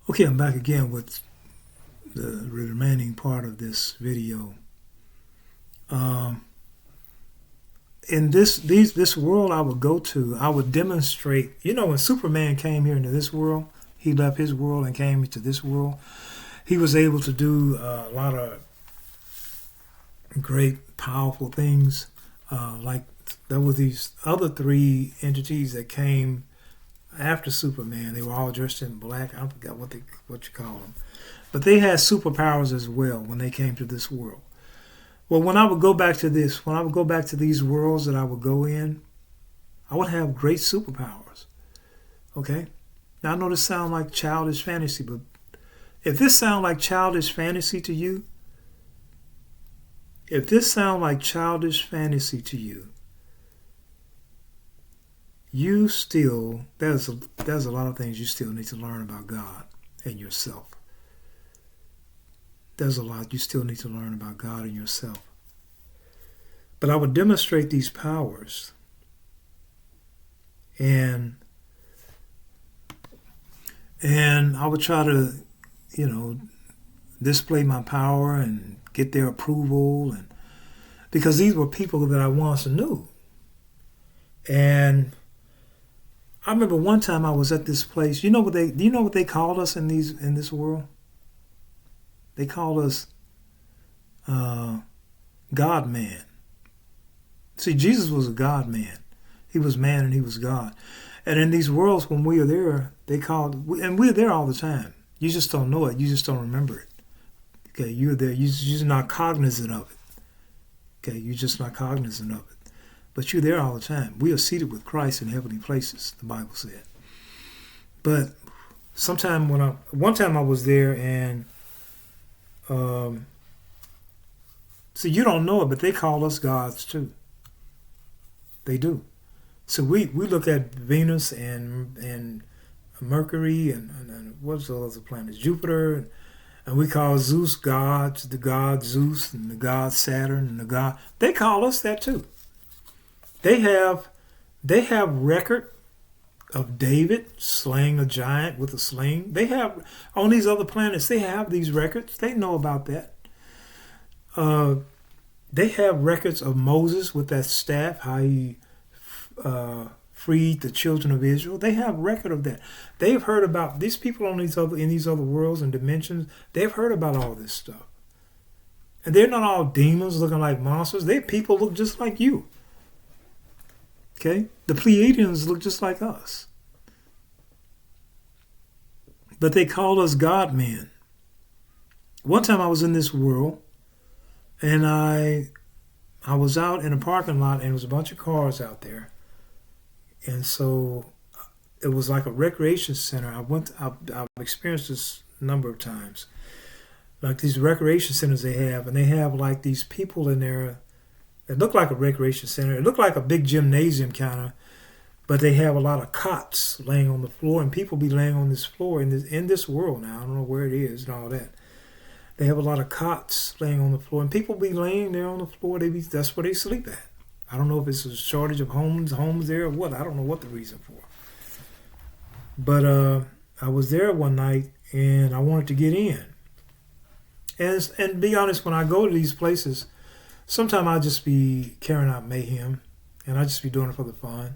Okay, I'm back again with the remaining part of this video. Um, in this world I would go to, I would demonstrate. You know, when Superman came here into this world, he left his world and came into this world. He was able to do a lot of great, powerful things. Like there were these other three entities that came after Superman. They were all dressed in black. I forgot what you call them. But they had superpowers as well when they came to this world. Well, when I would go back to this, when I would go back to these worlds that I would go in, I would have great superpowers. Okay? Now I know this sounds like childish fantasy, but if this sounds like childish fantasy to you, if this sounds like childish fantasy to you, you still there's a lot of things you still need to learn about God and yourself. There's a lot you still need to learn about God and yourself. But I would demonstrate these powers, and I would try to, display my power and get their approval, and because these were people that I once knew. And I remember one time I was at this place. Do you know what they called us in this world? They called us God man. See, Jesus was a God man. He was man and he was God. And in these worlds, when we are there, and we're there all the time. You just don't know it. You just don't remember it. Okay, you're there. You're just not cognizant of it. Okay, you're just not cognizant of it. But you're there all the time. We are seated with Christ in heavenly places, the Bible said. But one time I was there, and see, you don't know it, but they call us gods too. They do. So we look at Venus and Mercury and what's the other planets, Jupiter, and we call Zeus gods, the god Zeus and the god Saturn and the god. They call us that too. They have record of David slaying a giant with a sling. They have on these other planets. They have these records. They know about that. They have records of Moses with that staff, how he freed the children of Israel. They have record of that. They've heard about these people in these other worlds and dimensions. They've heard about all this stuff, and they're not all demons looking like monsters. They people look just like you. Okay, the Pleiadians look just like us, but they called us God men. One time I was in this world, and I was out in a parking lot, and there was a bunch of cars out there. And so it was like a recreation center. I've experienced this a number of times. Like these recreation centers they have, and they have like these people in there that look like a recreation center. It looked like a big gymnasium kind of, but they have a lot of cots laying on the floor, and people be laying on this floor in this world now. I don't know where it is and all that. They have a lot of cots laying on the floor, and people be laying there on the floor. That's where they sleep at. I don't know if it's a shortage of homes there or what. I don't know what the reason for. But I was there one night, and I wanted to get in. And to be honest, when I go to these places, sometimes I'll just be carrying out mayhem, and I just be doing it for the fun.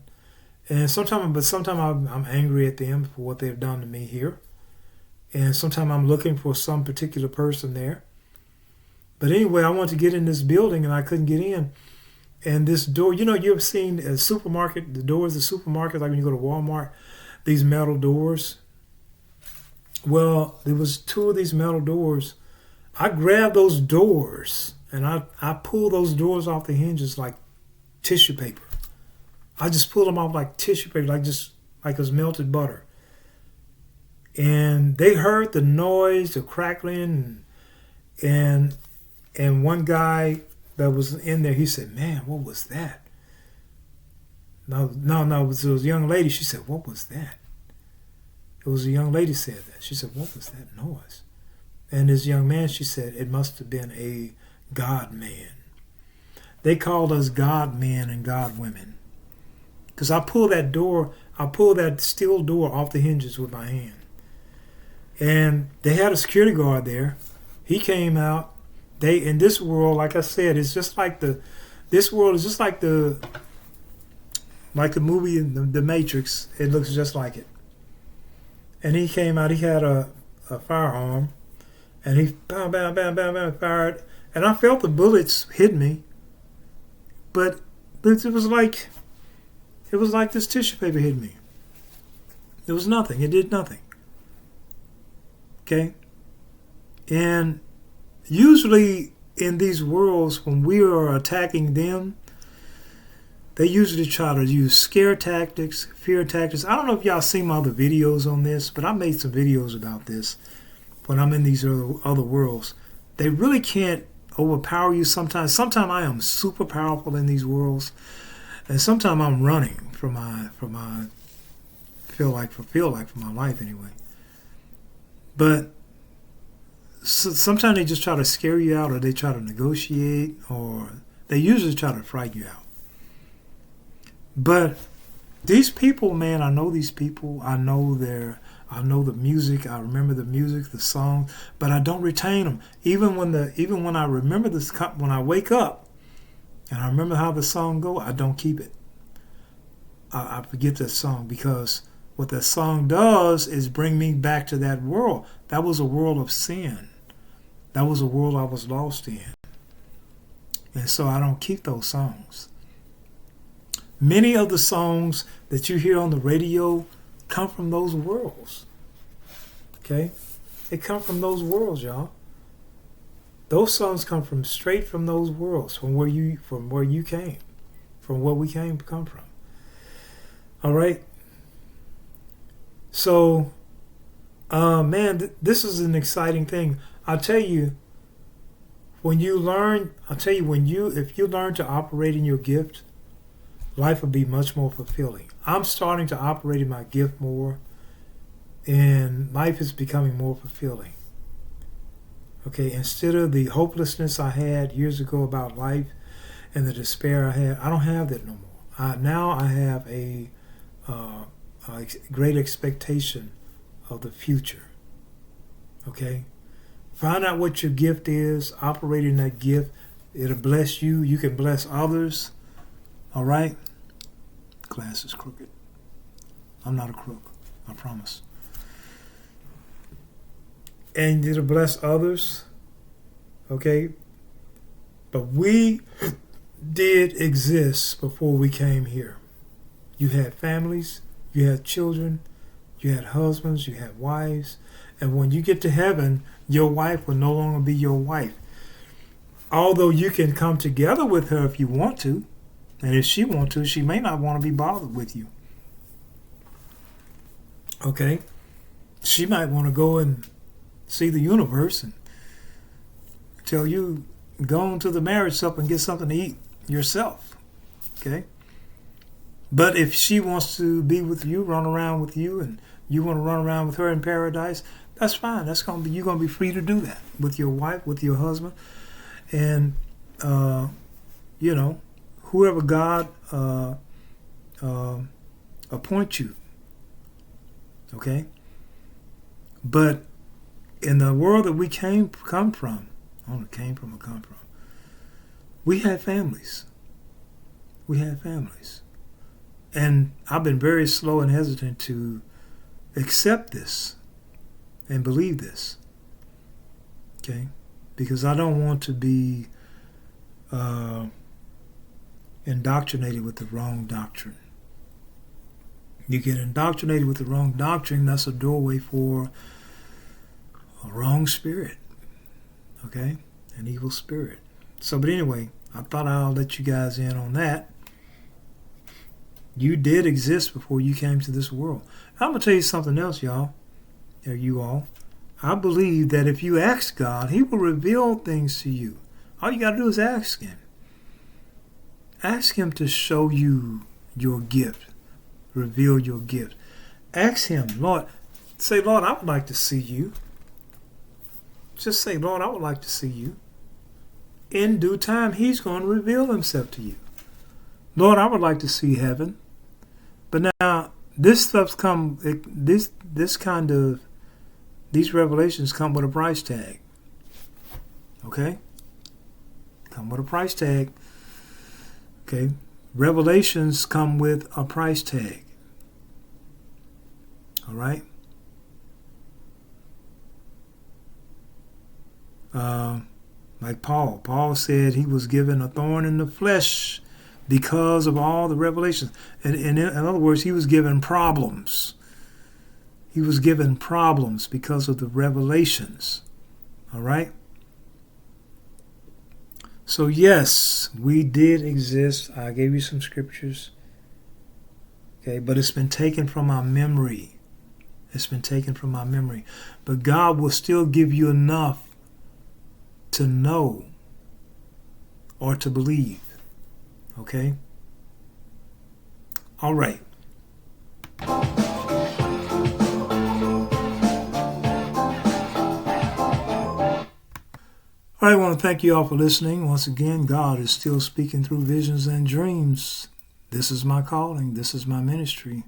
And sometimes I'm angry at them for what they've done to me here. And sometimes I'm looking for some particular person there. But anyway, I wanted to get in this building, and I couldn't get in. And this door, you ever seen a supermarket, the doors of the supermarket, like when you go to Walmart, these metal doors? Well, there was two of these metal doors. I grabbed those doors, and I pulled those doors off the hinges like tissue paper. I just pulled them off like tissue paper, like it was melted butter. And they heard the noise, the crackling, and one guy that was in there, he said, "Man, what was that?" No, it was a young lady. She said, "What was that?" It was a young lady said that. She said, "What was that noise?" And this young man, she said, "It must have been a God man." They called us God men and God women. Because I pulled that steel door off the hinges with my hand. And they had a security guard there. He came out. They in this world, like I said, it's just like this world is just like the movie in the Matrix. It looks just like it. And he came out. He had a firearm, and he bam, bam, bam, bam, bam, fired. And I felt the bullets hit me, but it was like this tissue paper hit me. It was nothing. It did nothing. Okay? And usually in these worlds, when we are attacking them, they usually try to use scare tactics, fear tactics. I don't know if y'all seen my other videos on this, but I made some videos about this when I'm in these other worlds. They really can't overpower you sometimes. Sometimes I am super powerful in these worlds, and sometimes I'm running for my feel like for my life anyway. But sometimes they just try to scare you out, or they try to negotiate, or they usually try to frighten you out. But these people, man, I know these people. I know the music. I remember the music, the song, but I don't retain them. Even when I remember this, when I wake up and I remember how the song go, I don't keep it. I forget that song, because what that song does is bring me back to that world. That was a world of sin. That was a world I was lost in. And so I don't keep those songs. Many of the songs that you hear on the radio come from those worlds. Okay? They come from those worlds, y'all. Those songs come straight from those worlds, from where you came, from where we come from. All right? So, man, this is an exciting thing. I'll tell you, if you learn to operate in your gift, life will be much more fulfilling. I'm starting to operate in my gift more, and life is becoming more fulfilling. Okay, instead of the hopelessness I had years ago about life and the despair I had, I don't have that no more. Now I have a great expectation of the future. Okay? Find out what your gift is, operate in that gift. It'll bless you. You can bless others. All right? Glass is crooked. I'm not a crook. I promise. And it'll bless others. Okay? But we did exist before we came here. You had families. You had children. You had husbands. You had wives. And when you get to heaven, your wife will no longer be your wife. Although you can come together with her if you want to. And if she wants to, she may not want to be bothered with you. Okay? She might want to go and see the universe and tell you, go on to the marriage supper and get something to eat yourself. Okay? But if she wants to be with you, run around with you, and you want to run around with her in paradise, that's fine. You're going to be free to do that with your wife, with your husband. And, whoever God appoints you. Okay? But in the world that we come from, I don't know, came from or come from, we had families. We had families. And I've been very slow and hesitant to accept this and believe this. Okay? Because I don't want to be indoctrinated with the wrong doctrine. You get indoctrinated with the wrong doctrine, that's a doorway for a wrong spirit. Okay? An evil spirit. So, but anyway, I thought I'll let you guys in on that. You did exist before you came to this world. I'm going to tell you something else, y'all. Or you all. I believe that if you ask God, He will reveal things to you. All you got to do is ask Him. Ask Him to show you your gift. Reveal your gift. Ask Him, Lord. Say, Lord, I would like to see you. Just say, Lord, I would like to see you. In due time, He's going to reveal Himself to you. Lord, I would like to see heaven. But now, this stuff's this kind of these revelations come with a price tag. Okay? Come with a price tag. Okay? Revelations come with a price tag. All right? Like Paul. Paul said he was given a thorn in the flesh because of all the revelations. And in other words, he was given problems. He was given problems because of the revelations. All right? So yes, we did exist. I gave you some scriptures. Okay, but it's been taken from our memory. It's been taken from our memory. But God will still give you enough to know or to believe. Okay? All right. I want to thank you all for listening. Once again, God is still speaking through visions and dreams. This is my calling. This is my ministry.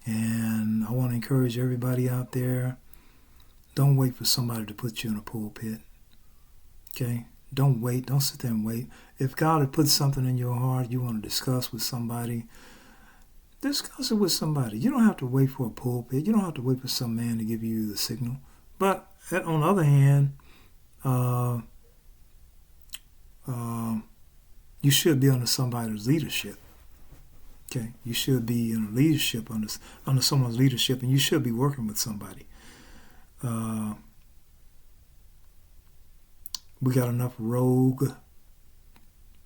And I want to encourage everybody out there, don't wait for somebody to put you in a pulpit. Okay? Don't wait. Don't sit there and wait. If God had put something in your heart you want to discuss with somebody, discuss it with somebody. You don't have to wait for a pulpit. You don't have to wait for some man to give you the signal. But on the other hand, you should be under somebody's leadership. Okay, you should be in a leadership under someone's leadership, and you should be working with somebody. We got enough rogue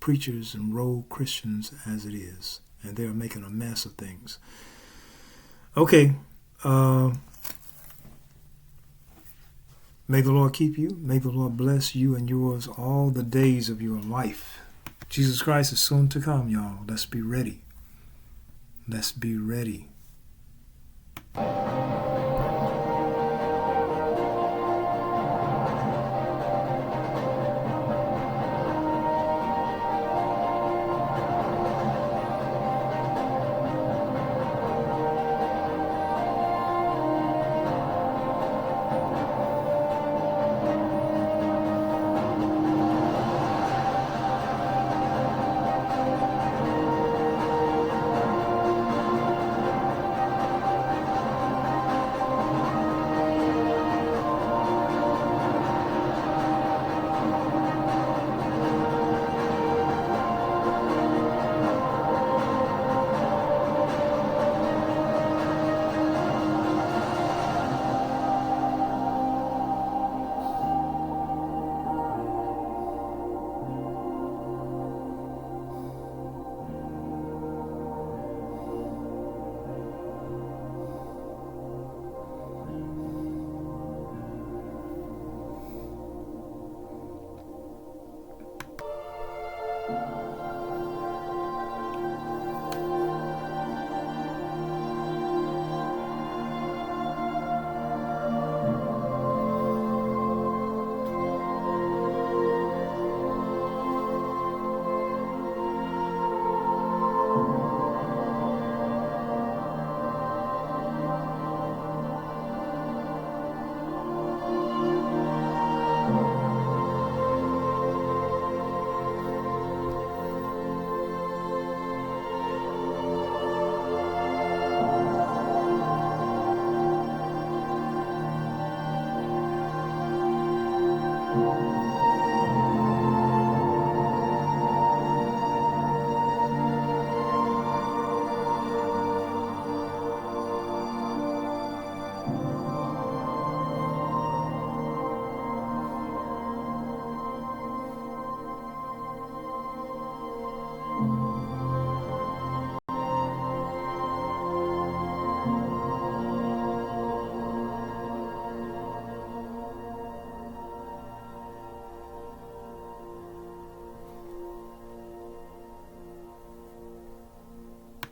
preachers and rogue Christians as it is, and they're making a mess of things. Okay. May the Lord keep you. May the Lord bless you and yours all the days of your life. Jesus Christ is soon to come, y'all. Let's be ready. Let's be ready.